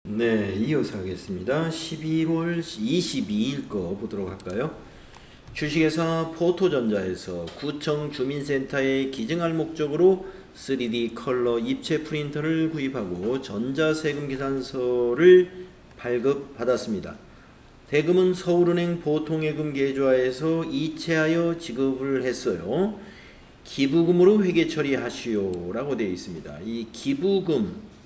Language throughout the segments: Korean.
네, 이어서 하겠습니다. 11월 22일 거 보도록 할까요? 주식회사 포토전자에서 구청 주민센터에 기증할 목적으로 3D 컬러 입체 프린터를 구입하고 전자세금 계산서를 발급받았습니다. 대금은 서울은행 보통예금 계좌에서 이체하여 지급을 했어요. 기부금으로 회계 처리하시오 라고 되어 있습니다. 이 기부금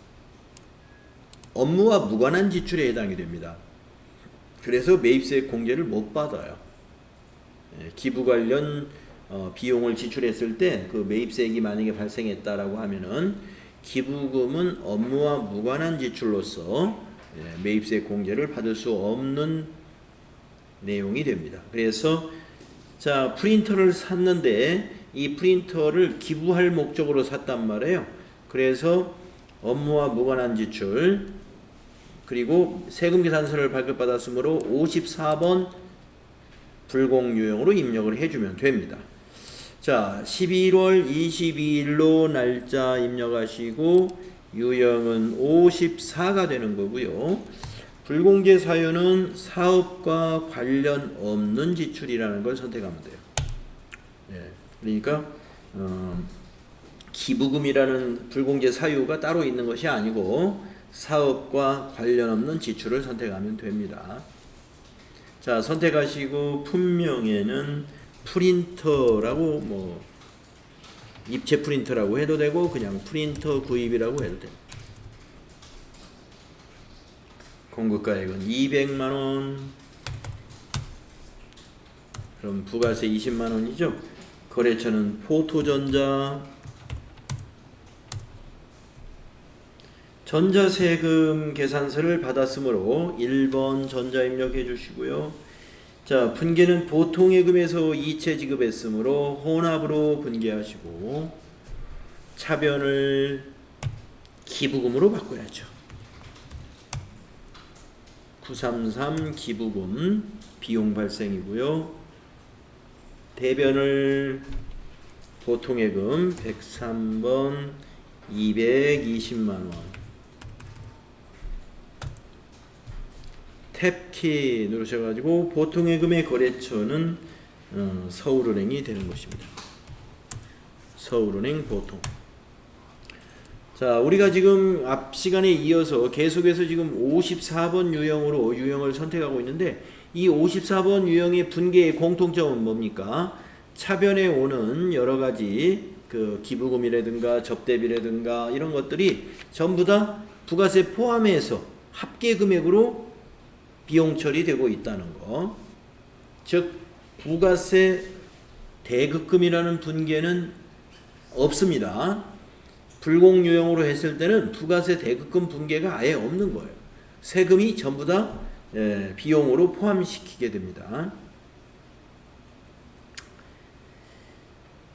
업무와 무관한 지출에 해당이 됩니다. 그래서 매입세 공제를 못 받아요. 기부 관련 비용을 지출했을 때 그 매입세액이 만약에 발생했다라고 하면은 기부금은 업무와 무관한 지출로서 매입세 공제를 받을 수 없는 내용이 됩니다. 그래서 자, 프린터를 샀는데 이 프린터를 기부할 목적으로 샀단 말이에요. 그래서 업무와 무관한 지출 그리고 세금 계산서를 발급받았으므로 54번 불공유형으로 입력을 해주면 됩니다. 자, 11월 22일로 날짜 입력하시고 유형은 54가 되는 거고요. 불공제 사유는 사업과 관련 없는 지출이라는 걸 선택하면 돼요. 그러니까 기부금이라는 불공제 사유가 따로 있는 것이 아니고 사업과 관련 없는 지출을 선택하면 됩니다. 자, 선택하시고 품명에는 프린터라고 입체 프린터라고 해도 되고 그냥 프린터 구입이라고 해도 됩니다. 공급가액은 200만원. 그럼 부가세 20만원이죠. 거래처는 포토전자. 전자세금 계산서를 받았으므로 1번 전자 입력해 주시고요. 자, 분계는 보통예금에서 이체 지급했으므로 혼합으로 분계하시고 차변을 기부금으로 바꿔야죠. 933 기부금 비용 발생이고요. 대변을 보통예금 103번 220만원 탭키 누르셔가지고 보통예금의 거래처는 서울은행이 되는 것입니다. 서울은행 보통. 자, 우리가 지금 앞 시간에 이어서 계속해서 지금 54번 유형으로 유형을 선택하고 있는데 이 54번 유형의 분계의 공통점은 뭡니까? 차변에 오는 여러 가지 그 기부금이라든가 접대비라든가 이런 것들이 전부 다 부가세 포함해서 합계 금액으로 비용 처리되고 있다는 거. 즉 부가세 대급금이라는 분계는 없습니다. 불공유형으로 했을 때는 부가세 대급금 분계가 아예 없는 거예요. 세금이 전부 다 비용으로 포함시키게 됩니다.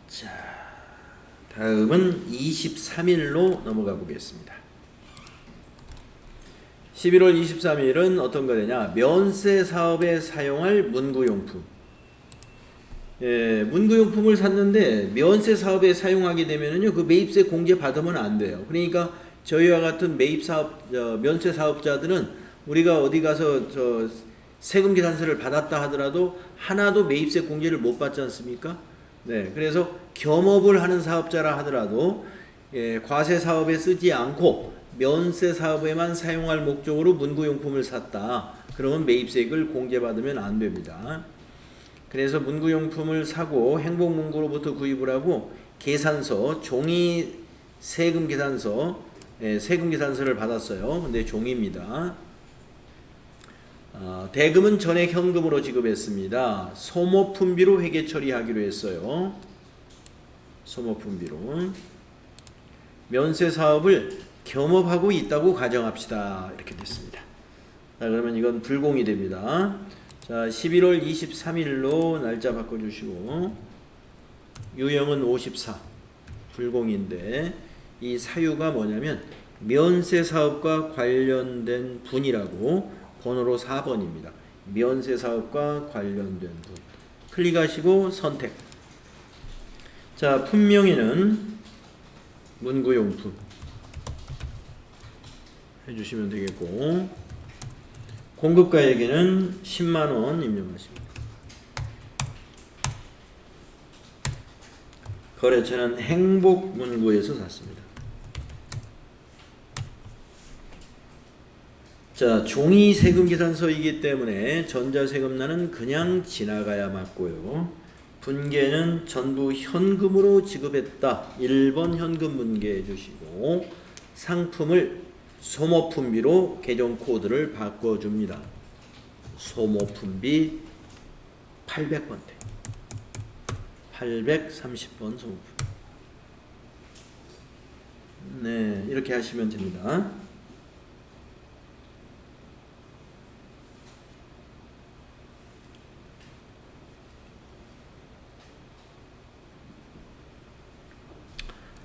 자, 다음은 23일로 넘어가 보겠습니다. 11월 23일은 어떤 거 되냐? 면세 사업에 사용할 문구용품. 문구용품을 샀는데 면세 사업에 사용하게 되면은요, 그 매입세 공제 받으면 안 돼요. 그러니까 저희와 같은 매입 사업, 면세 사업자들은 우리가 어디 가서 세금 계산서를 받았다 하더라도 하나도 매입세 공제를 못 받지 않습니까? 네, 그래서 겸업을 하는 사업자라 하더라도 과세 사업에 쓰지 않고 면세 사업에만 사용할 목적으로 문구용품을 샀다. 그러면 매입세액을 공제받으면 안 됩니다. 그래서 문구용품을 사고 행복문구로부터 구입을 하고 계산서, 종이 세금 계산서, 세금 계산서를 받았어요. 근데 종이입니다. 대금은 전액 현금으로 지급했습니다. 소모품비로 회계 처리하기로 했어요. 소모품비로. 면세 사업을 겸업하고 있다고 가정합시다. 이렇게 됐습니다. 자, 그러면 이건 불공이 됩니다. 자, 11월 23일로 날짜 바꿔주시고 유형은 54 불공인데 이 사유가 뭐냐면 면세 사업과 관련된 분이라고 번호로 4번입니다. 면세 사업과 관련된 분. 클릭하시고 선택. 자, 품명에는 문구용품 해주시면 되겠고, 공급가에게는 10만원 입력하십니다. 거래처는 행복문구에서 샀습니다. 자, 종이 세금계산서이기 때문에 전자세금란은 그냥 지나가야 맞고요. 분계는 전부 현금으로 지급했다. 1번 현금 분계해 주시고, 상품을 소모품비로 계정 코드를 바꿔줍니다. 소모품비 800번대, 830번 소모품. 네, 이렇게 하시면 됩니다.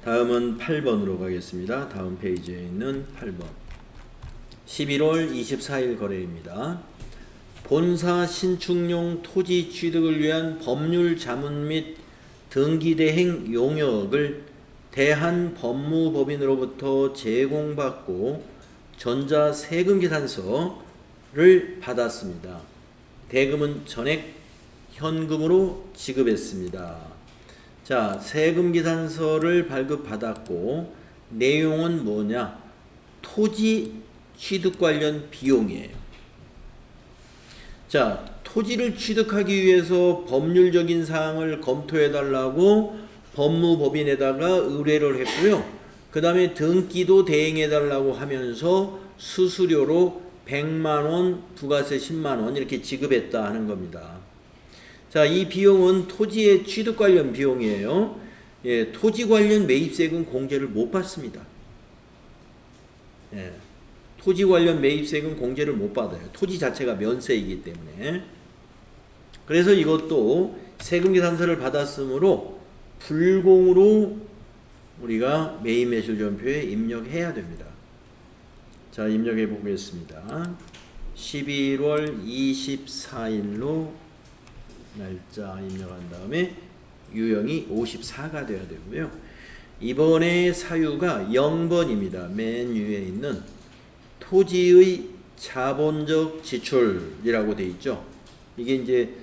다음은 8번으로 가겠습니다. 다음 페이지에 있는 8번. 11월 24일 거래입니다. 본사 신축용 토지 취득을 위한 법률 자문 및 등기대행 용역을 대한법무법인으로부터 제공받고 전자세금계산서를 받았습니다. 대금은 전액 현금으로 지급했습니다. 자, 세금계산서를 발급받았고 내용은 뭐냐? 토지 취득 관련 비용이에요. 자, 토지를 취득하기 위해서 법률적인 사항을 검토해달라고 법무법인에다가 의뢰를 했고요. 그 다음에 등기도 대행해달라고 하면서 수수료로 100만원, 부가세 10만원 이렇게 지급했다 하는 겁니다. 자, 이 비용은 토지의 취득 관련 비용이에요. 예, 토지 관련 매입세금 공제를 못 받습니다. 예, 토지 관련 매입세금 공제를 못 받아요. 토지 자체가 면세이기 때문에. 그래서 이것도 세금계산서를 받았으므로 불공으로 우리가 매입매수전표에 입력해야 됩니다. 자, 입력해 보겠습니다. 11월 24일로 날짜 입력한 다음에 유형이 54가 되어야 되고요. 이번에 사유가 0번입니다. 맨 위에 있는 토지의 자본적 지출이라고 되어 있죠. 이게 이제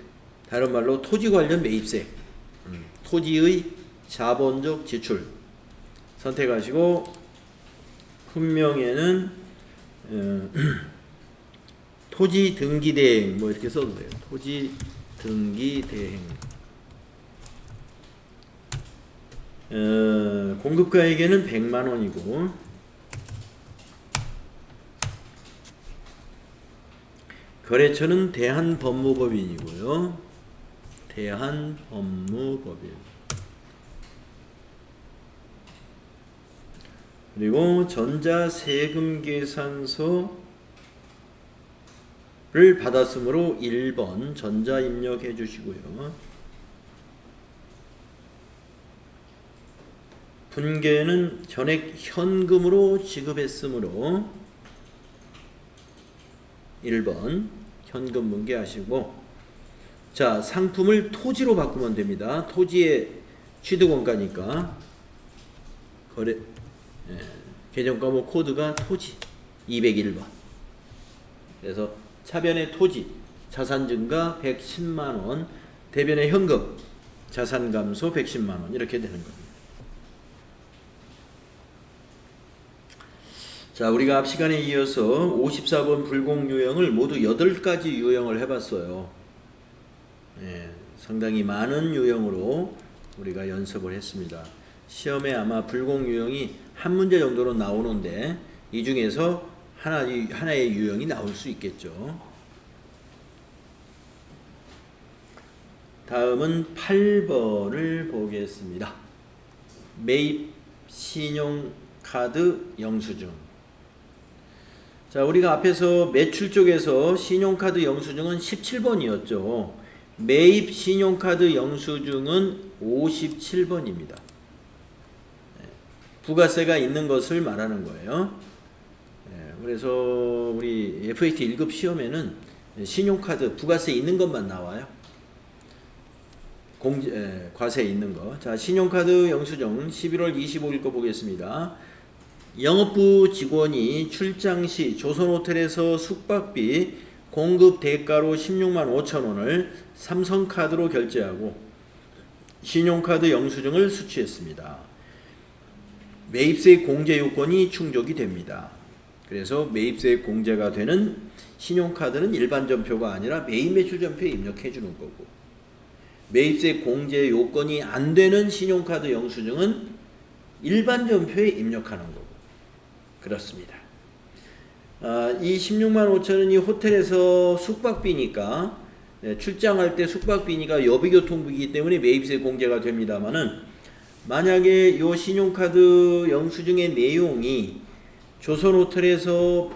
다른 말로 토지 관련 매입세, 토지의 자본적 지출 선택하시고 품명에는 토지 등기대행 뭐 이렇게 써도 돼요. 토지 등기대행. 공급가에게는 100만원이고 거래처는 대한법무법인이고요. 대한법무법인. 그리고 전자세금계산서 를 받았으므로 1번 전자 입력해 주시고요. 분계는 전액 현금으로 지급했으므로 1번 현금 분계하시고, 자, 상품을 토지로 바꾸면 됩니다. 토지의 취득원가니까 거래 계정과목 코드가 토지 201번. 그래서 차변의 토지 자산 증가 110만원, 대변의 현금 자산 감소 110만원 이렇게 되는 겁니다. 자, 우리가 앞 시간에 이어서 54번 불공 유형을 모두 8가지 유형을 해봤어요. 예, 상당히 많은 유형으로 우리가 연습을 했습니다. 시험에 아마 불공 유형이 한 문제 정도로 나오는데 이 중에서 하나의 유형이 나올 수 있겠죠. 다음은 8번을 보겠습니다. 매입 신용카드 영수증. 자, 우리가 앞에서 매출 쪽에서 신용카드 영수증은 17번이었죠. 매입 신용카드 영수증은 57번입니다. 부가세가 있는 것을 말하는 거예요. 그래서 우리 FAT 1급 시험에는 신용카드 부가세 있는 것만 나와요. 과세 있는 거. 자, 신용카드 영수증 11월 25일 거 보겠습니다. 영업부 직원이 출장 시 조선호텔에서 숙박비 공급 대가로 16만 5천 원을 삼성카드로 결제하고 신용카드 영수증을 수취했습니다. 매입세 공제 요건이 충족이 됩니다. 그래서 매입세 공제가 되는 신용카드는 일반 전표가 아니라 매입 매출 전표에 입력해 주는 거고, 매입세 공제 요건이 안 되는 신용카드 영수증은 일반 전표에 입력하는 거고, 그렇습니다. 이 16만 5천 원이 호텔에서 숙박비니까, 출장할 때 숙박비니까 여비교통비이기 때문에 매입세 공제가 됩니다만은, 만약에 요 신용카드 영수증의 내용이 조선호텔에서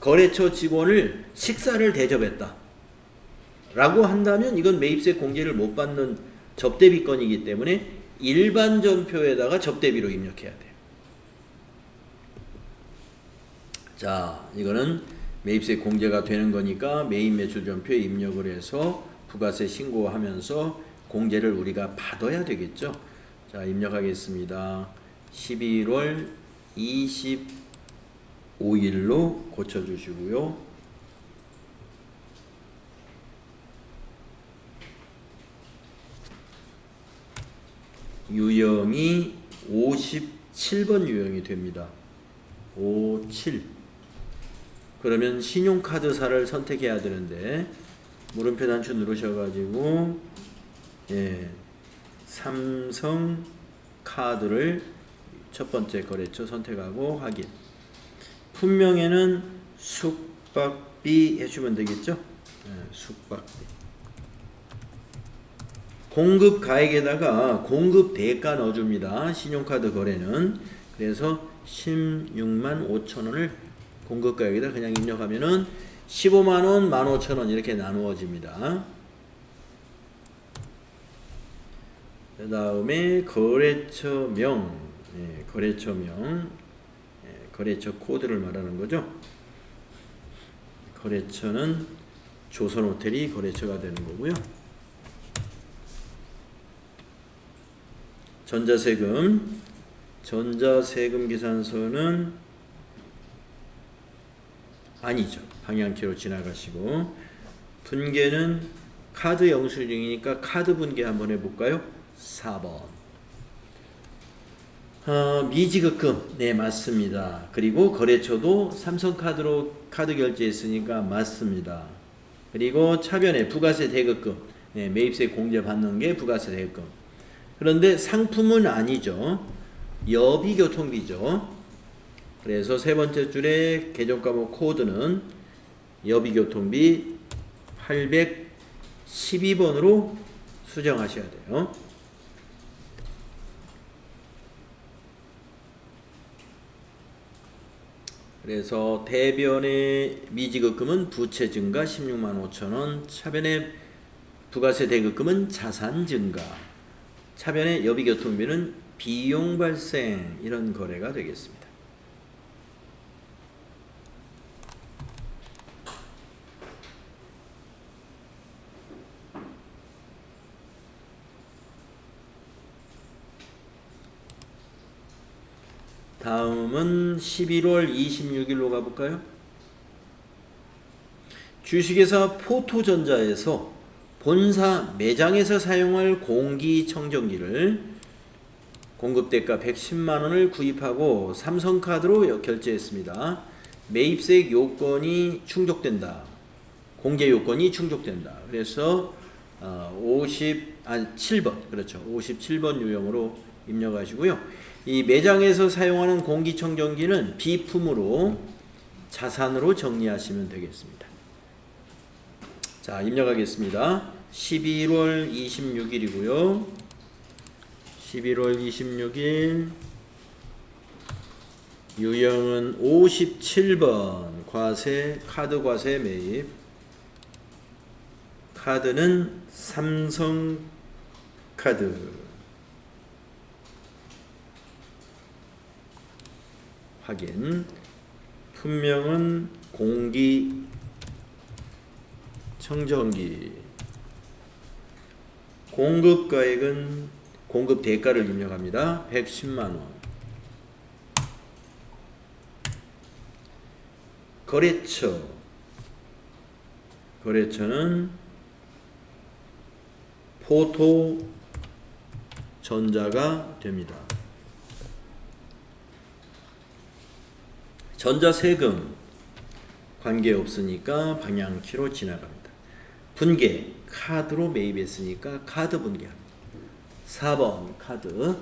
거래처 직원을 식사를 대접했다 라고 한다면 이건 매입세 공제를 못 받는 접대비건이기 때문에 일반 전표에다가 접대비로 입력해야 돼요. 자, 이거는 매입세 공제가 되는 거니까 매입 매출 전표에 입력을 해서 부가세 신고하면서 공제를 우리가 받아야 되겠죠. 자, 입력하겠습니다. 11월 25일로 고쳐주시고요. 유형이 57번 유형이 됩니다. 57. 그러면 신용카드사를 선택해야 되는데 물음표 단추 누르셔가지고 삼성카드를 첫 번째 거래처 선택하고 확인. 품명에는 숙박비 해주면 되겠죠? 숙박비. 공급 가액에다가 공급 대가 넣어줍니다. 신용카드 거래는. 그래서 16만 5천 원을 공급 가액에다 그냥 입력하면은 15만 원, 15,000원 이렇게 나누어집니다. 그 다음에 거래처명, 거래처명, 거래처 코드를 말하는 거죠. 거래처는 조선호텔이 거래처가 되는 거고요. 전자세금 계산서는 아니죠. 방향키로 지나가시고, 분계는 카드 영수증이니까 카드 분계 한번 해볼까요? 4번. 미지급금, 네 맞습니다. 그리고 거래처도 삼성카드로 카드 결제했으니까 맞습니다. 그리고 차변에 부가세 대급금, 매입세 공제 받는 게 부가세 대급금. 그런데 상품은 아니죠. 여비교통비죠. 그래서 세 번째 줄에 계정과목 코드는 여비교통비 812번으로 수정하셔야 돼요. 그래서 대변의 미지급금은 부채 증가 16만 5천 원, 차변의 부가세 대급금은 자산 증가, 차변의 여비교통비는 비용 발생, 이런 거래가 되겠습니다. 다음은 11월 26일로 가볼까요? 주식회사 포토전자에서 본사 매장에서 사용할 공기청정기를 공급대가 110만원을 구입하고 삼성카드로 결제했습니다. 매입세 요건이 충족된다. 공제 요건이 충족된다. 그래서 7번, 그렇죠. 57번 유형으로 입력하시고요. 이 매장에서 사용하는 공기청정기는 비품으로 자산으로 정리하시면 되겠습니다. 자, 입력하겠습니다. 11월 26일이고요. 11월 26일 유형은 57번 과세, 카드 과세 매입. 카드는 삼성카드. 확인. 품명은 공기청정기. 공급가액은 공급 대가를 입력합니다. 110만원. 거래처는 포토 전자가 됩니다. 전자세금 관계없으니까 방향키로 지나갑니다. 분계 카드로 매입했으니까 카드 분계합니다. 4번 카드.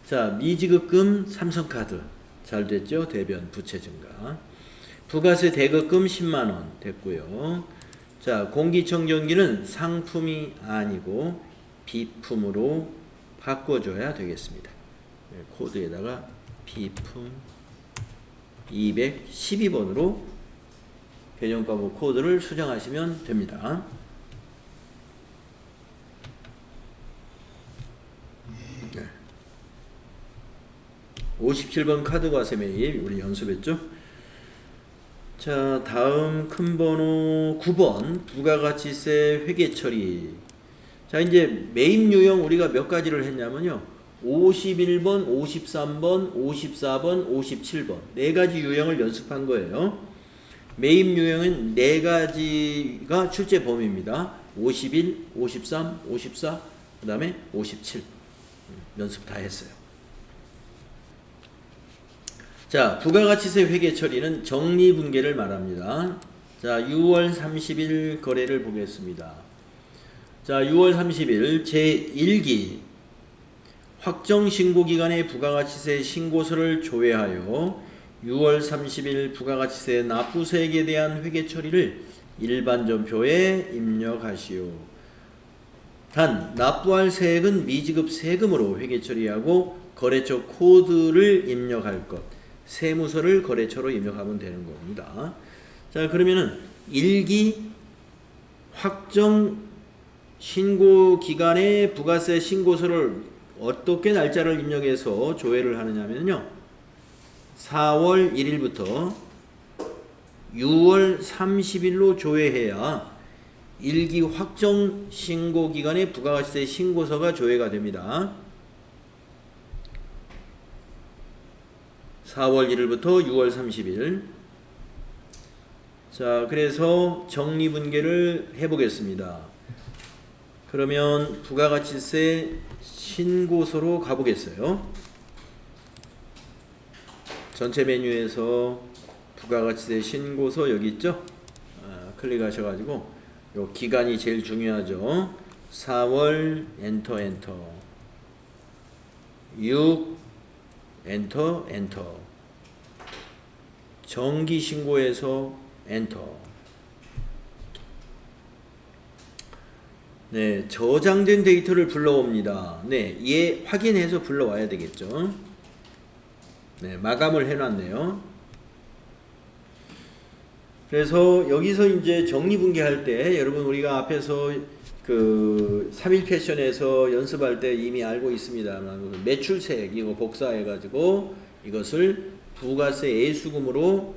자, 미지급금 삼성카드 잘 됐죠? 대변 부채 증가. 부가세 대급금 10만원 됐고요. 자, 공기청정기는 상품이 아니고 비품으로 바꿔줘야 되겠습니다. 네, 코드에다가 비품 212번으로 개념과목 코드를 수정하시면 됩니다. 네. 57번 카드과세 매입 우리 연습했죠? 자, 다음 큰 번호 9번 부가가치세 회계 처리. 자, 이제 매입 유형 우리가 몇 가지를 했냐면요. 51번, 53번, 54번, 57번 네 가지 유형을 연습한 거예요. 매입 유형은 네 가지가 출제 범위입니다. 51, 53, 54, 그 다음에 57 연습 다 했어요. 자, 부가가치세 회계 처리는 정리분계를 말합니다. 자, 6월 30일 거래를 보겠습니다. 자, 6월 30일 제1기 확정신고기간의 부가가치세 신고서를 조회하여 6월 30일 부가가치세 납부세액에 대한 회계처리를 일반전표에 입력하시오. 단 납부할 세액은 미지급 세금으로 회계처리하고 거래처 코드를 입력할 것, 세무서를 거래처로 입력하면 되는 겁니다. 자, 그러면은 1기 확정 신고기간의 부가세 신고서를 어떻게 날짜를 입력해서 조회를 하느냐면요. 4월 1일부터 6월 30일로 조회해야 1기 확정 신고기간의 부가가치세 신고서가 조회가 됩니다. 4월 1일부터 6월 30일. 자, 그래서 정리분계를 해보겠습니다. 그러면 부가가치세 신고서로 가보겠어요. 전체 메뉴에서 부가가치세 신고서 여기 있죠? 클릭하셔가지고 요 기간이 제일 중요하죠. 4월 엔터 6 엔터 정기신고에서 엔터. 네, 저장된 데이터를 불러옵니다. 네, 얘 확인해서 불러와야 되겠죠. 네, 마감을 해놨네요. 그래서 여기서 이제 정리분계할 때 여러분 우리가 앞에서 그 3일 패션에서 연습할 때 이미 알고 있습니다만 매출세액 이거 복사해가지고 이것을 부가세 예수금으로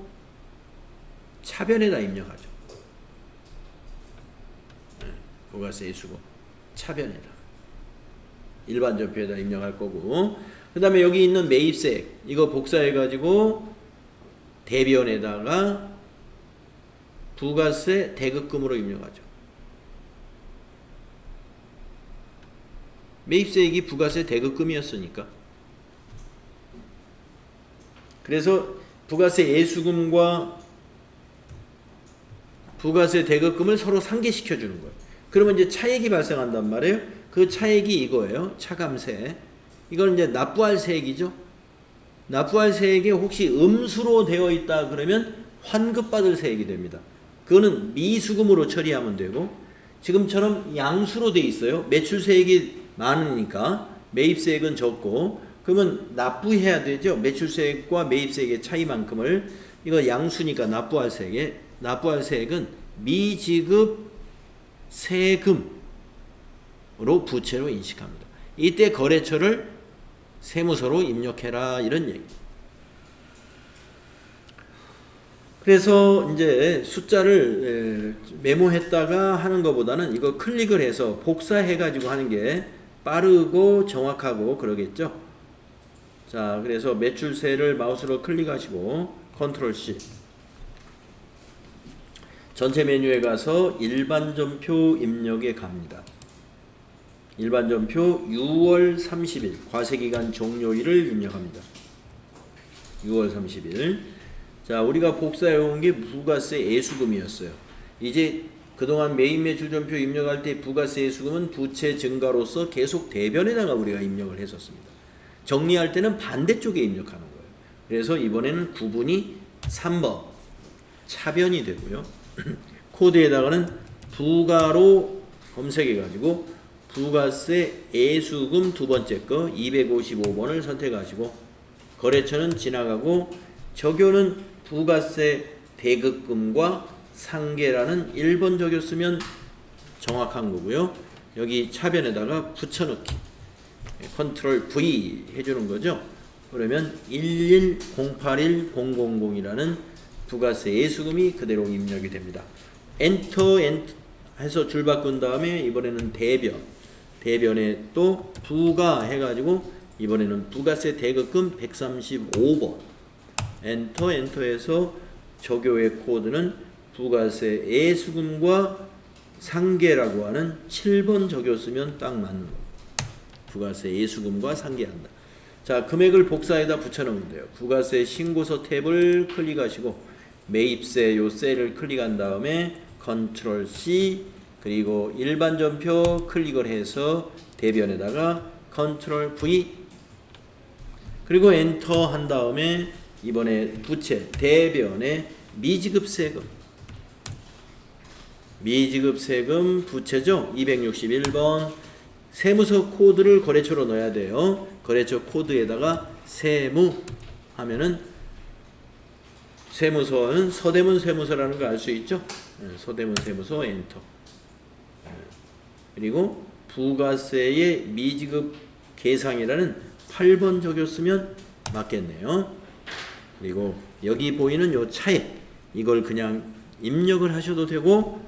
차변에다 입력하죠. 네, 부가세 예수금 차변에다 일반 전표에다 입력할 거고, 그 다음에 여기 있는 매입세액 이거 복사해가지고 대변에다가 부가세 대급금으로 입력하죠. 매입세액이 부가세 대급금이었으니까. 그래서 부가세 예수금과 부가세 대급금을 서로 상계시켜 주는 거예요. 그러면 이제 차액이 발생한단 말이에요. 그 차액이 이거예요. 차감세. 이건 이제 납부할 세액이죠. 납부할 세액이 혹시 음수로 되어 있다 그러면 환급받을 세액이 됩니다. 그거는 미수금으로 처리하면 되고, 지금처럼 양수로 돼 있어요. 매출세액이 많으니까 매입세액은 적고, 그러면 납부해야 되죠. 매출세액과 매입세액의 차이만큼을. 이거 양수니까 납부할 세액은 미지급 세금으로 부채로 인식합니다. 이때 거래처를 세무서로 입력해라 이런 얘기. 그래서 이제 숫자를 메모했다가 하는 것보다는 이거 클릭을 해서 복사해 가지고 하는 게 빠르고 정확하고 그러겠죠. 자, 그래서 매출세를 마우스로 클릭하시고 컨트롤 C. 전체 메뉴에 가서 일반전표 입력에 갑니다. 일반전표 6월 30일 과세기간 종료일을 입력합니다. 6월 30일. 자, 우리가 복사해온 게 부가세 예수금이었어요. 이제 그동안 메인 매출전표 입력할 때 부가세 예수금은 부채 증가로서 계속 대변에다가 우리가 입력을 했었습니다. 정리할 때는 반대쪽에 입력하는 거예요. 그래서 이번에는 구분이 3번 차변이 되고요. 코드에다가는 부가로 검색해가지고 부가세 예수금 두 번째 거 255번을 선택하시고 거래처는 지나가고 적요는 부가세 대급금과 상계라는 1번 적요 쓰면 정확한 거고요. 여기 차변에다가 붙여넣기 컨트롤 V 해주는 거죠. 그러면 110810000이라는 부가세 예수금이 그대로 입력이 됩니다. 엔터 해서 줄 바꾼 다음에 이번에는 대변에 또 부가 해가지고 이번에는 부가세 대급금 135번 엔터해서 적요의 코드는 부가세 예수금과 상계라고 하는 7번 적요 쓰면 딱 맞는 거. 부가세 예수금과 상계한다. 자, 금액을 복사에다 붙여넣으면 돼요. 부가세 신고서 탭을 클릭하시고 매입세 요 셀을 클릭한 다음에 컨트롤 C 그리고 일반전표 클릭을 해서 대변에다가 컨트롤 V 그리고 엔터 한 다음에 이번에 부채 대변에 미지급세금 부채죠. 261번 세무서 코드를 거래처로 넣어야 돼요. 거래처 코드에다가 세무 하면은 세무서는 서대문 세무서라는 거 알 수 있죠. 서대문 세무서 엔터. 그리고 부가세의 미지급 계상이라는 8번 적요 쓰면 맞겠네요. 그리고 여기 보이는 요 차액 이걸 그냥 입력을 하셔도 되고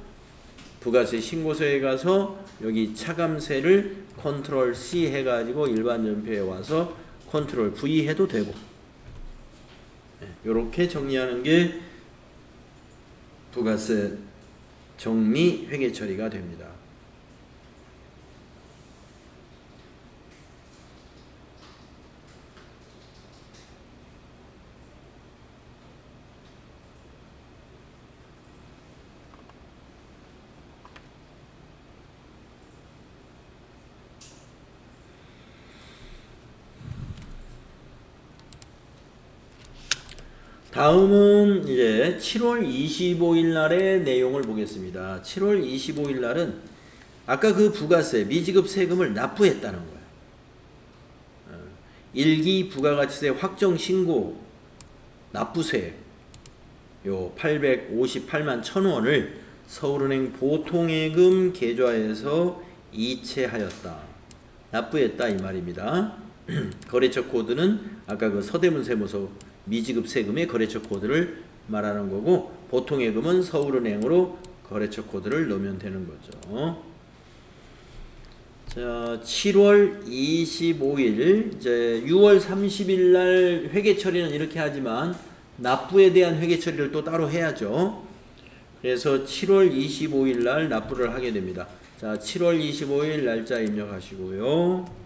부가세 신고서에 가서 여기 차감세를 컨트롤 C 해가지고 일반전표에 와서 컨트롤 V 해도 되고 이렇게 정리하는 게 부가세 정리 회계 처리가 됩니다. 다음은 이제 7월 25일 날의 내용을 보겠습니다. 7월 25일 날은 아까 그 부가세 미지급 세금을 납부했다는 거예요. 일기 부가가치세 확정 신고 납부세 요 858만 1,000원을 서울은행 보통예금 계좌에서 이체하였다. 납부했다 이 말입니다. 거래처 코드는 아까 그 서대문 세무서 미지급 세금의 거래처 코드를 말하는 거고 보통예금은 서울은행으로 거래처 코드를 넣으면 되는 거죠. 자, 7월 25일 이제 6월 30일 날 회계 처리는 이렇게 하지만 납부에 대한 회계 처리를 또 따로 해야죠. 그래서 7월 25일 날 납부를 하게 됩니다. 자, 7월 25일 날짜 입력하시고요.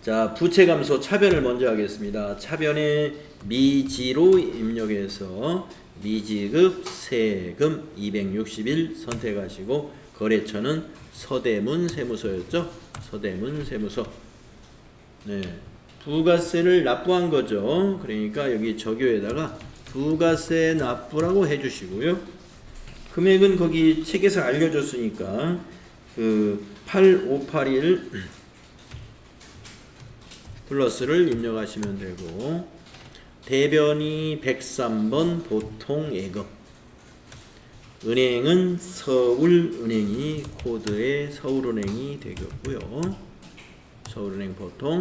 자, 부채 감소 차변을 먼저 하겠습니다. 차변에 미지로 입력해서 미지급 세금 261 선택하시고 거래처는 서대문 세무서였죠. 서대문 세무서. 네. 부가세를 납부한 거죠. 그러니까 여기 적요에다가 부가세 납부라고 해주시고요. 금액은 거기 책에서 알려줬으니까 그 8581 플러스를 입력하시면 되고 대변이 103번 보통예금 은행은 서울은행이 코드에 서울은행이 되겠고요. 서울은행 보통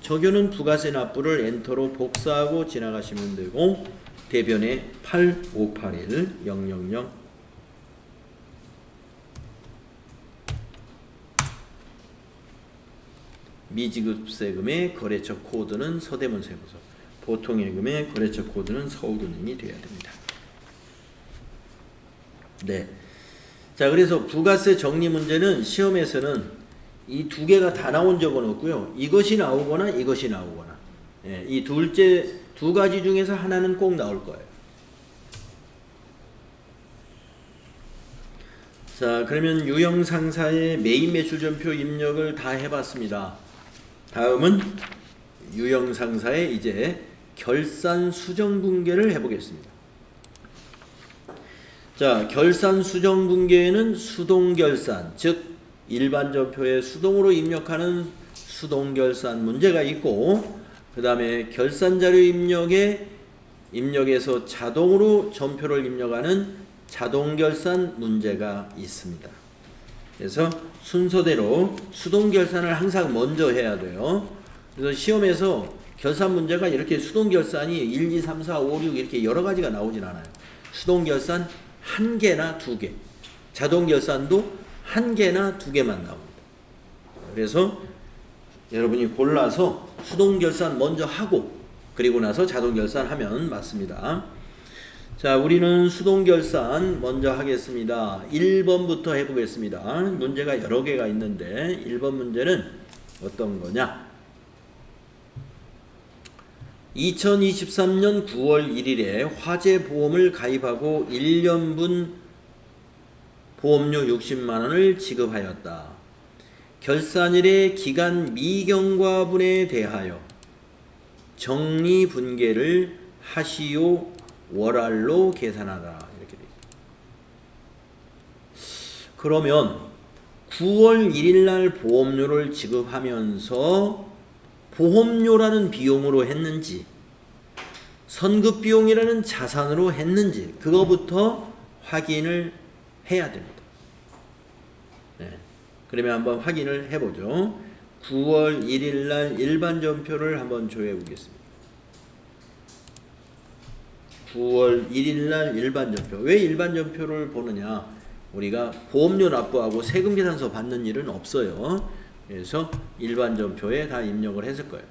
적요는 부가세 납부를 엔터로 복사하고 지나가시면 되고 대변에 8581 000 미지급 세금의 거래처 코드는 서대문 세무서 보통예금의 거래처 코드는 서울은행이 돼야 됩니다. 네. 자, 그래서 부가세 정리 문제는 시험에서는 이 두 개가 다 나온 적은 없고요. 이것이 나오거나 이것이 나오거나. 예, 이 두 가지 중에서 하나는 꼭 나올 거예요. 자, 그러면 유형 상사의 메인 매출 전표 입력을 다 해봤습니다. 다음은 유형 상사의 이제 결산 수정 분계를 해보겠습니다. 자, 결산 수정 분계에는 수동 결산, 즉 일반 전표에 수동으로 입력하는 수동 결산 문제가 있고, 그 다음에 결산 자료 입력에서 자동으로 전표를 입력하는 자동 결산 문제가 있습니다. 그래서 순서대로 수동 결산을 항상 먼저 해야 돼요. 그래서 시험에서 결산 문제가 이렇게 수동 결산이 1, 2, 3, 4, 5, 6 이렇게 여러 가지가 나오진 않아요. 수동 결산 1개나 2개, 자동 결산도 1개나 2개만 나옵니다. 그래서 여러분이 골라서 수동 결산 먼저 하고 그리고 나서 자동 결산하면 맞습니다. 자, 우리는 수동 결산 먼저 하겠습니다. 1번부터 해보겠습니다. 문제가 여러 개가 있는데 1번 문제는 어떤 거냐? 2023년 9월 1일에 화재 보험을 가입하고 1년분 보험료 60만원을 지급하였다. 결산일의 기간 미경과분에 대하여 정리 분계를 하시오 월알로 계산하라. 이렇게 돼 있습니다. 그러면 9월 1일 날 보험료를 지급하면서 보험료라는 비용으로 했는지 선급 비용이라는 자산으로 했는지 그거부터 확인을 해야 됩니다. 네. 그러면 한번 확인을 해보죠. 9월 1일 날 일반 전표를 한번 조회해 보겠습니다. 9월 1일 날 일반 전표. 왜 일반 전표를 보느냐? 우리가 보험료 납부하고 세금 계산서 받는 일은 없어요. 그래서 일반 전표에 다 입력을 했을 거예요.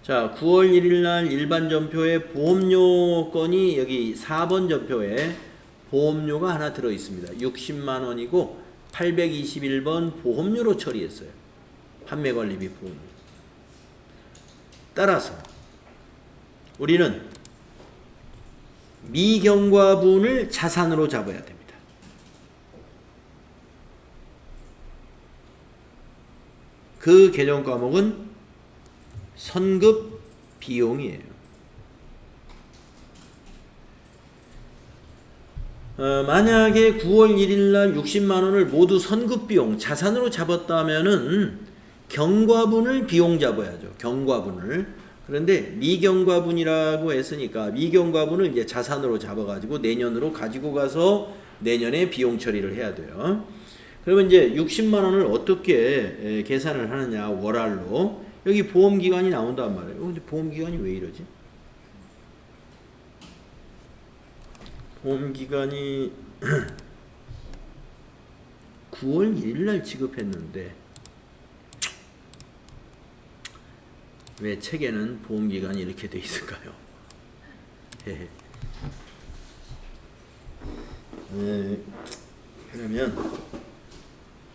자, 9월 1일 날 일반 전표에 보험료 건이 여기 4번 전표에 보험료가 하나 들어 있습니다. 60만 원이고 821번 보험료로 처리했어요. 판매관리비 보험료. 따라서 우리는 미경과분을 자산으로 잡아야 됩니다. 그 개정 과목은 선급 비용이에요. 만약에 9월 1일 날 60만 원을 모두 선급 비용, 자산으로 잡았다면은 경과분을 비용 잡아야죠. 경과분을. 그런데 미경과분이라고 했으니까 미경과분을 이제 자산으로 잡아가지고 내년으로 가지고 가서 내년에 비용 처리를 해야 돼요. 그러면 이제 60만 원을 어떻게 계산을 하느냐? 월알로. 여기 보험기간이 나온단 말이에요. 근데 보험기간이 왜 이러지? 보험기간이 9월 1일 날 지급했는데 왜 책에는 보험기간이 이렇게 돼 있을까요? 그러면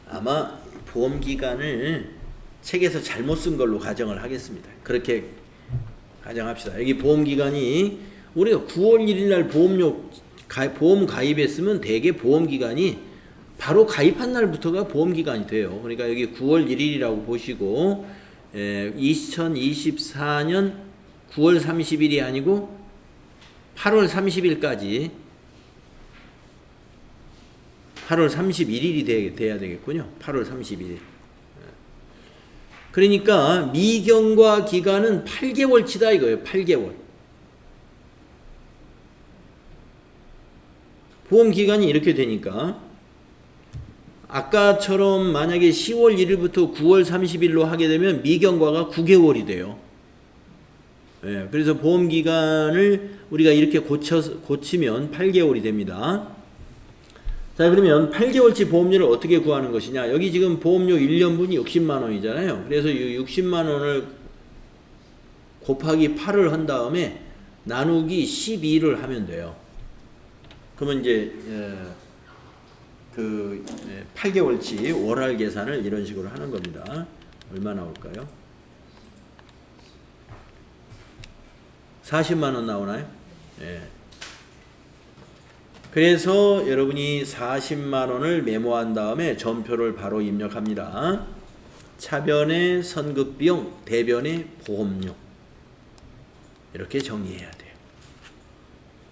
아마 보험기간을 책에서 잘못 쓴 걸로 가정을 하겠습니다. 그렇게 가정합시다. 여기 보험기간이 우리가 9월 1일 날 보험 가입했으면 대개 보험기간이 바로 가입한 날부터가 보험기간이 돼요. 그러니까 여기 9월 1일이라고 보시고 2024년 9월 30일이 아니고 8월 30일까지 8월 31일이 돼야 되겠군요. 8월 31일. 그러니까 미경과 기간은 8개월치다 이거예요. 8개월. 보험기간이 이렇게 되니까 아까처럼 만약에 10월 1일부터 9월 30일로 하게 되면 미경과가 9개월이 돼요. 예, 그래서 보험기간을 우리가 이렇게 고치면 8개월이 됩니다. 자, 그러면 8개월치 보험료를 어떻게 구하는 것이냐? 여기 지금 보험료 1년분이 60만 원이잖아요. 그래서 이 60만 원을 곱하기 8을 한 다음에 나누기 12를 하면 돼요. 그러면 이제 8개월치 월할 계산을 이런 식으로 하는 겁니다. 얼마 나올까요? 40만 원 나오나요? 예. 그래서 여러분이 40만 원을 메모한 다음에 전표를 바로 입력합니다. 차변의 선급비용, 대변의 보험료. 이렇게 정리해야 돼요.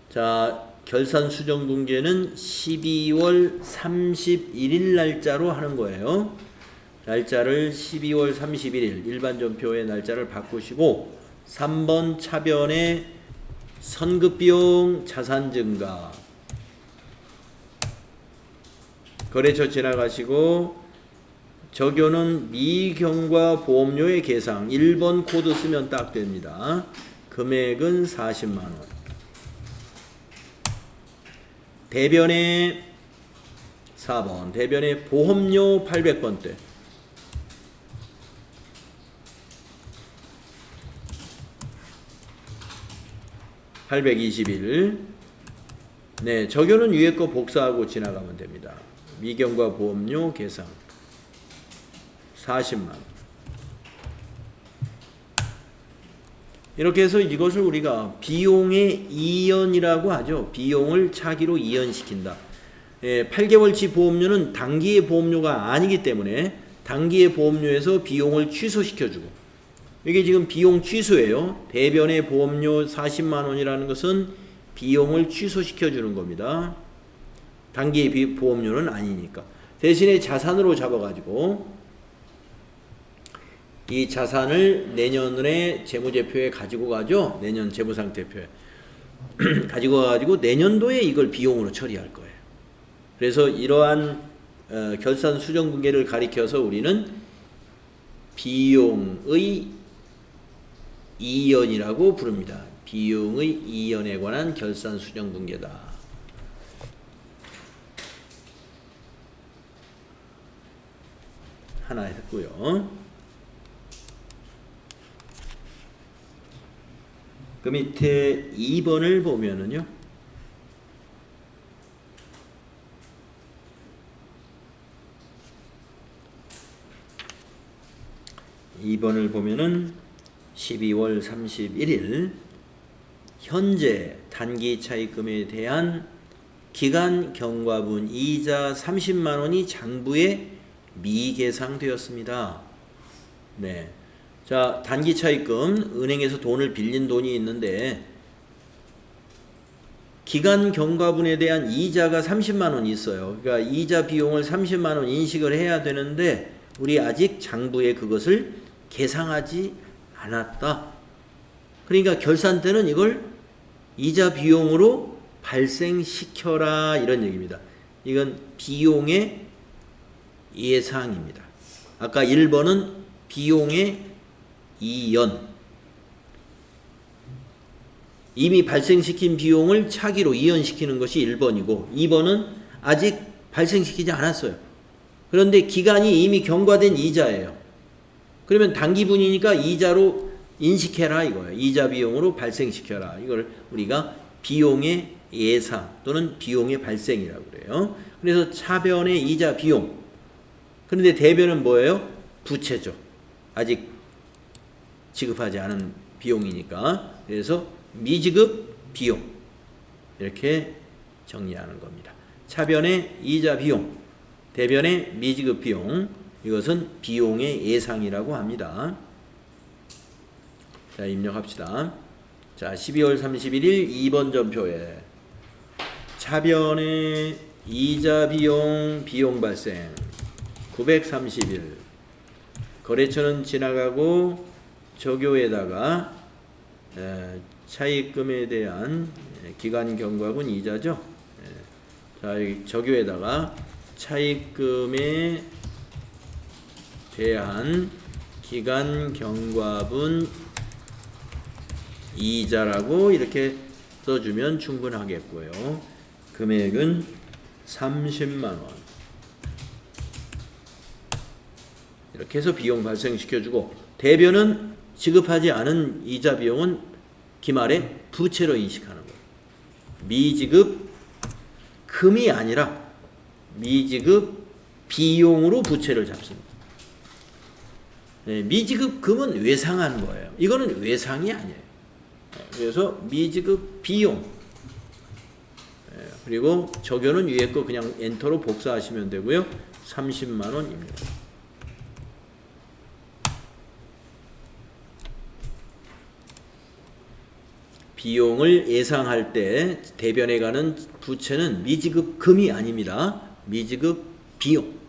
자, 결산 수정 분계는 12월 31일 날짜로 하는 거예요. 날짜를 12월 31일 일반 전표의 날짜를 바꾸시고 3번 차변의 선급비용 자산 증가 거래처 지나가시고 적용은 미경과 보험료의 계상 1번 코드 쓰면 딱 됩니다. 금액은 40만 원. 대변의 4번 대변의 보험료 800번대 821. 네, 적용은 위에 거 복사하고 지나가면 됩니다. 미경과 보험료 계상 40만 원. 이렇게 해서 이것을 우리가 비용의 이연이라고 하죠. 비용을 차기로 이연시킨다. 8개월치 보험료는 단기의 보험료가 아니기 때문에 단기의 보험료에서 비용을 취소시켜주고 이게 지금 비용 취소예요. 대변의 보험료 40만 원이라는 것은 비용을 취소시켜주는 겁니다. 단기의 보험료는 아니니까. 대신에 자산으로 잡아가지고 이 자산을 내년에 재무제표에 가지고 가죠. 내년 재무상태표에 가지고 가가지고 내년도에 이걸 비용으로 처리할 거예요. 그래서 이러한 결산 수정 분계를 가리켜서 우리는 비용의 이연이라고 부릅니다. 비용의 이연에 관한 결산 수정 분계다. 하나 했고요. 그 밑에 2번을 보면은요. 2번을 보면은 12월 31일 현재 단기 차입금에 대한 기간 경과분 이자 30만 원이 장부에 미계상되었습니다. 네. 자, 단기 차입금 은행에서 돈을 빌린 돈이 있는데 기간 경과분에 대한 이자가 30만 원이 있어요. 그러니까 이자 비용을 30만 원 인식을 해야 되는데 우리 아직 장부에 그것을 계상하지 않았다. 그러니까 결산 때는 이걸 이자 비용으로 발생시켜라 이런 얘기입니다. 이건 비용의 예상입니다. 아까 1번은 비용의 이연. 이미 발생시킨 비용을 차기로 이연시키는 것이 1번이고 2번은 아직 발생시키지 않았어요. 그런데 기간이 이미 경과된 이자예요. 그러면 단기분이니까 이자로 인식해라 이거예요. 이자 비용으로 발생시켜라. 이걸 우리가 비용의 예상 또는 비용의 발생이라고 그래요. 그래서 차변의 이자 비용. 그런데 대변은 뭐예요? 부채죠. 아직 지급하지 않은 비용이니까. 그래서 미지급 비용. 이렇게 정리하는 겁니다. 차변의 이자 비용, 대변의 미지급 비용. 이것은 비용의 예상이라고 합니다. 자, 입력합시다. 자, 12월 31일 2번 전표에 차변의 이자 비용, 비용 발생 930일 거래처는 지나가고 적요에다가 차입금에 대한 기간 경과분 이자죠. 자, 여기 적요에다가 차입금에 대한 기간 경과분 이자라고 이렇게 써주면 충분하겠고요. 금액은 30만 원. 이렇게 해서 비용 발생시켜주고 대변은 지급하지 않은 이자 비용은 기말에 부채로 인식하는 거예요. 미지급 금이 아니라 미지급 비용으로 부채를 잡습니다. 네, 미지급 금은 외상하는 거예요. 이거는 외상이 아니에요. 그래서 미지급 비용. 그리고 적용은 위에 거 그냥 엔터로 복사하시면 되고요. 30만 원입니다. 비용을 예상할 때 대변에 가는 부채는 미지급 금이 아닙니다. 미지급 비용.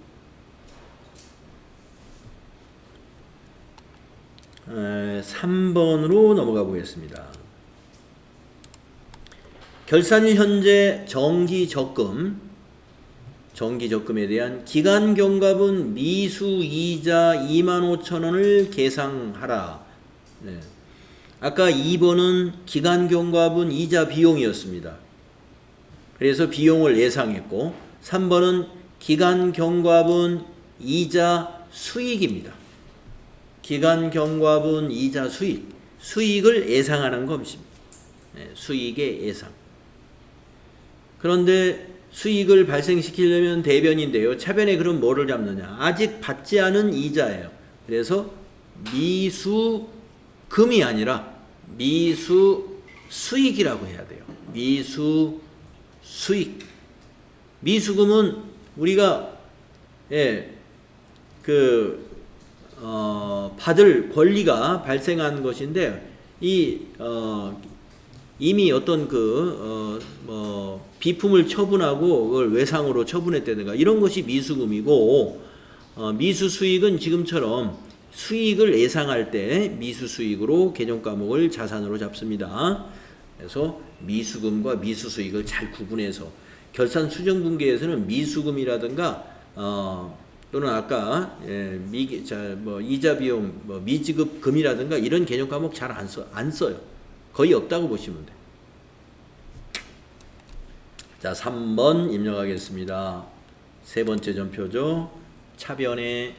3번으로 넘어가 보겠습니다. 결산일 현재 정기적금에 대한 기간경과분 미수이자 25,000원을 계상하라. 네. 아까 2번은 기간경과분 이자 비용이었습니다. 그래서 비용을 예상했고 3번은 기간경과분 이자 수익입니다. 기간경과분 이자 수익을 예상하는 것입니다. 네, 수익의 예상. 그런데 수익을 발생시키려면 대변인데요. 차변에 그럼 뭐를 잡느냐? 아직 받지 않은 이자예요. 그래서 미수금이 아니라 미수수익이라고 해야 돼요. 미수수익. 미수금은 우리가 받을 권리가 발생한 것인데 이미 어떤 비품을 처분하고 그걸 외상으로 처분했다든가 이런 것이 미수금이고, 미수수익은 지금처럼 수익을 예상할 때 미수수익으로 개정과목을 자산으로 잡습니다. 그래서 미수금과 미수수익을 잘 구분해서 결산수정분기에서는 미수금이라든가 또는 아까 이자 비용 미지급 금이라든가 이런 개정과목 잘 안 써요. 거의 없다고 보시면 돼요. 자, 3번 입력하겠습니다. 세 번째 전표죠. 차변의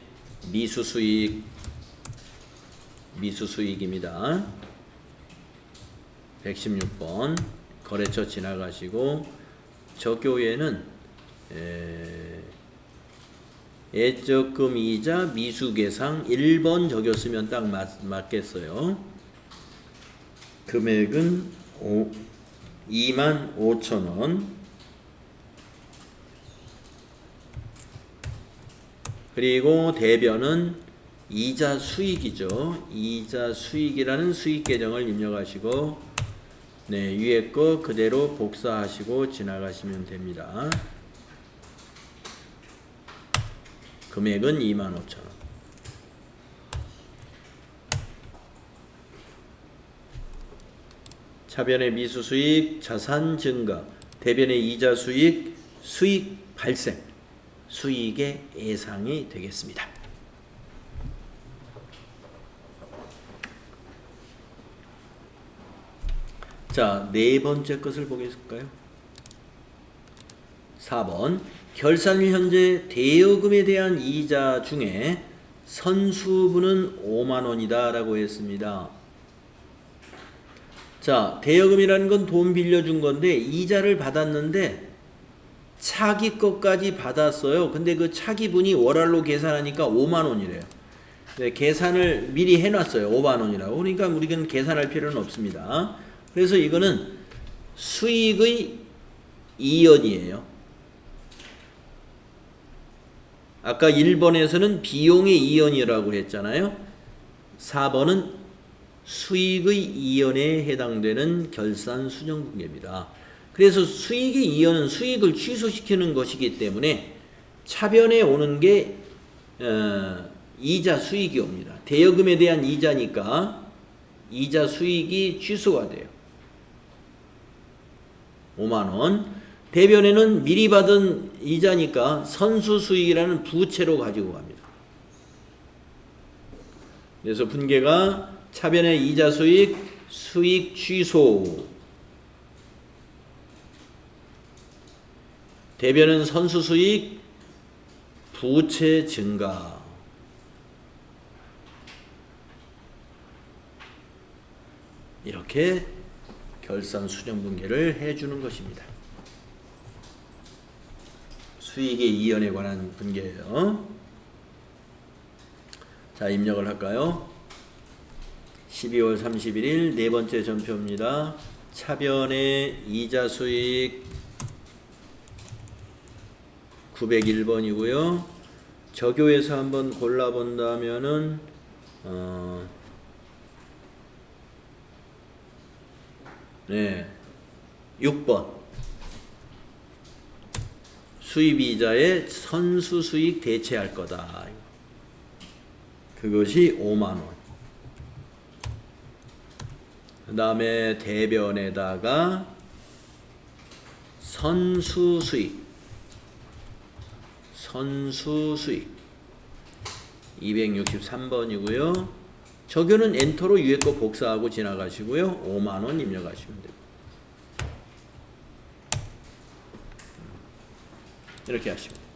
미수수익입니다. 116번 거래처 지나가시고 적교에는 예적금 이자 미수계상 1번 적였으면 딱 맞겠어요. 금액은 25,000원. 그리고 대변은 이자 수익이죠. 이자 수익이라는 수익 계정을 입력하시고 위에 거 그대로 복사하시고 지나가시면 됩니다. 금액은 25,000원. 차변의 미수수익, 자산 증가, 대변의 이자 수익, 수익 발생, 수익의 예상이 되겠습니다. 자, 네 번째 것을 보겠을까요? 4번 결산일 현재 대여금에 대한 이자 중에 선수분은 5만원이다 라고 했습니다. 자, 대여금이라는 건 돈 빌려준 건데 이자를 받았는데 차기 것까지 받았어요. 근데 그 차기분이 월할로 계산하니까 5만원이래요. 네, 계산을 미리 해놨어요. 5만원이라고. 그러니까 우리는 계산할 필요는 없습니다. 그래서 이거는 수익의 이연이에요. 아까 1번에서는 비용의 이연이라고 했잖아요. 4번은 수익의 이연에 해당되는 결산 수정분기입니다. 그래서 수익의 이연은 수익을 취소시키는 것이기 때문에 차변에 오는 게 이자 수익이 옵니다. 대여금에 대한 이자니까 이자 수익이 취소가 돼요. 5만원. 대변에는 미리 받은 이자니까 선수수익이라는 부채로 가지고 갑니다. 그래서 분계가 차변의 이자 수익, 수익 취소. 대변은 선수수익, 부채 증가. 이렇게 결산 수정 분계를 해주는 것입니다. 수익의 이연에 관한 분계예요. 자, 입력을 할까요? 12월 31일 네 번째 전표입니다. 차변의 이자 수익 901번이고요. 저교에서 한번 골라본다면은 6번 수입이자의 선수수익 대체할 거다. 그것이 5만원. 그 다음에 대변에다가 선수수익 263번이고요. 적용은 엔터로 위에 거 복사하고 지나가시고요. 5만원 입력하시면 됩니다. 이렇게 하시면 됩니다.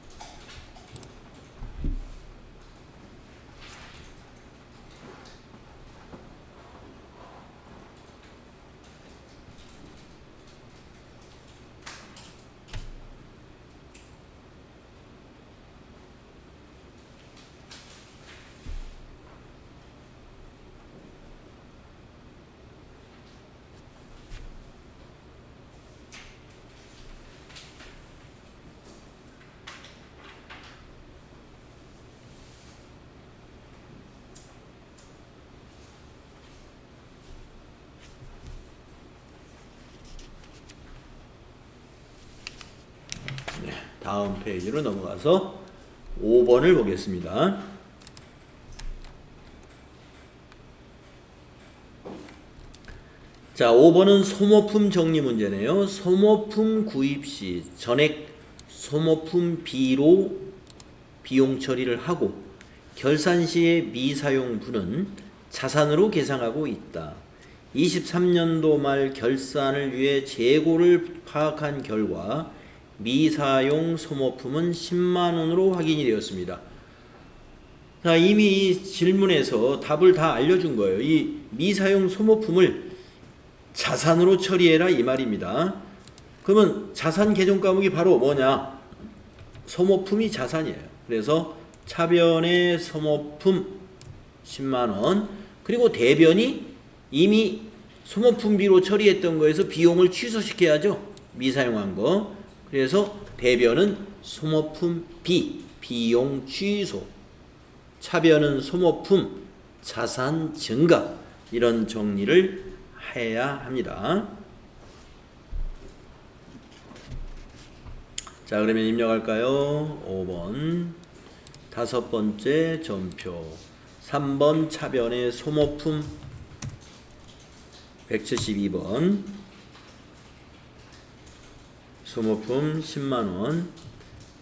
다음 페이지로 넘어가서 5번을 보겠습니다. 자, 5번은 소모품 정리 문제네요. 소모품 구입 시 전액 소모품 B로 비용 처리를 하고 결산 시의 미사용분은 자산으로 계상하고 있다. 23년도 말 결산을 위해 재고를 파악한 결과 미사용 소모품은 10만원으로 확인이 되었습니다. 자, 이미 이 질문에서 답을 다 알려준 거예요. 이 미사용 소모품을 자산으로 처리해라 이 말입니다. 그러면 자산 계정 과목이 바로 뭐냐? 소모품이 자산이에요. 그래서 차변의 소모품 10만원, 그리고 대변이 이미 소모품비로 처리했던 거에서 비용을 취소시켜야죠. 미사용한 거. 그래서 대변은 소모품 B, 비용 취소. 차변은 소모품, 자산 증가. 이런 정리를 해야 합니다. 자, 그러면 입력할까요? 5번 다섯 번째 전표, 3번 차변의 소모품 172번 소모품 10만원.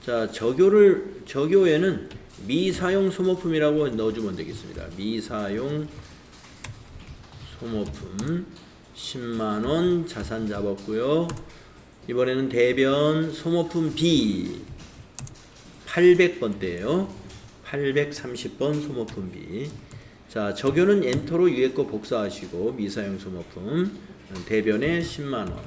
자, 저교에는 미사용 소모품이라고 넣어주면 되겠습니다. 미사용 소모품 10만원 자산 잡았고요. 이번에는 대변 소모품 B 800번대예요. 830번 소모품 B. 자, 적용은 엔터로 위에 거 복사하시고 미사용 소모품 대변에 10만원.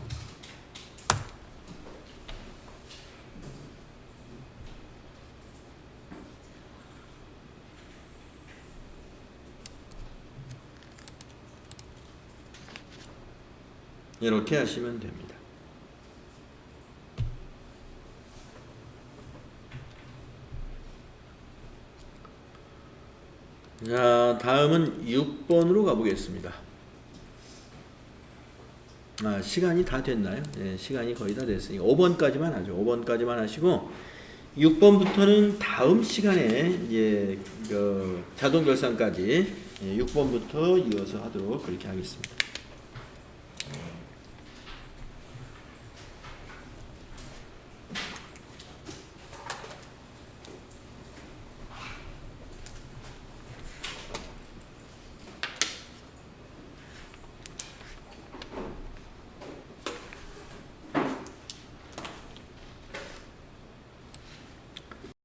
이렇게 하시면 됩니다. 자, 다음은 6번으로 가보겠습니다. 시간이 다 됐나요? 네, 시간이 거의 다 됐으니까 5번까지만 하죠. 5번까지만 하시고 6번부터는 다음 시간에 이제 자동 결산까지 6번부터 이어서 하도록 그렇게 하겠습니다.